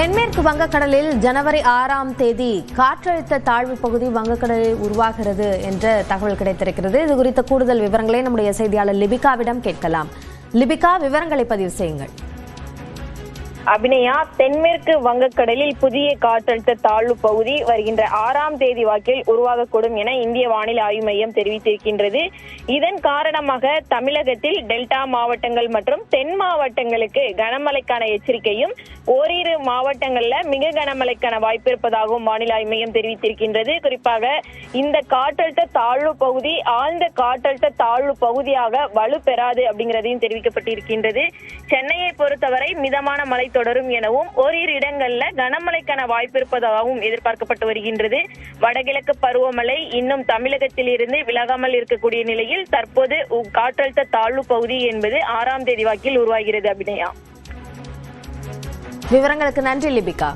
தென்மேற்கு வங்கக்கடலில் ஜனவரி 6ஆம் தேதி காற்றழுத்த தாழ்வு பகுதி வங்கக்கடலில் உருவாகிறது என்ற தகவல் கிடைத்திருக்கிறது. இது குறித்த கூடுதல் விவரங்களை நம்முடைய செய்தியாளர் லிபிகாவிடம் கேட்கலாம். லிபிகா, விவரங்களை பதிவு செய்யுங்கள். அபிநயா, தென்மேற்கு வங்கக்கடலில் புதிய காற்றழுத்த தாழ்வு பகுதி வருகின்ற 6ஆம் தேதி வாக்கில் உருவாகக்கூடும் என இந்திய வானிலை ஆய்வு மையம் தெரிவித்திருக்கின்றது. இதன் காரணமாக தமிழகத்தில் டெல்டா மாவட்டங்கள் மற்றும் தென் மாவட்டங்களுக்கு கனமழைக்கான எச்சரிக்கையும், ஓரிரு மாவட்டங்கள்ல மிக கனமழைக்கான வாய்ப்பு இருப்பதாகவும் வானிலை ஆய்வு மையம் தெரிவித்திருக்கின்றது. குறிப்பாக இந்த காற்றழுத்த தாழ்வு பகுதி ஆழ்ந்த காற்றழுத்த தாழ்வு பகுதியாக வலுப்பெறாது அப்படிங்கிறதையும் தெரிவிக்கப்பட்டிருக்கின்றது. சென்னையை பொறுத்தவரை மிதமான மழை தொடரும் எனவும் ஓரிரு இடங்கள்ல கனமழைக்கான வாய்ப்பு இருப்பதாகவும் எதிர்பார்க்கப்பட்டு வருகின்றது. வடகிழக்கு பருவமழை இன்னும் தமிழகத்தில் இருந்து விலகாமல் இருக்கக்கூடிய நிலையில் தற்போது காற்றழுத்த தாழ்வு பகுதி என்பது 6ஆம் தேதி வாக்கில் உருவாகிறது. அபிநயா, விவரங்களுக்கு நன்றி லிபிகா.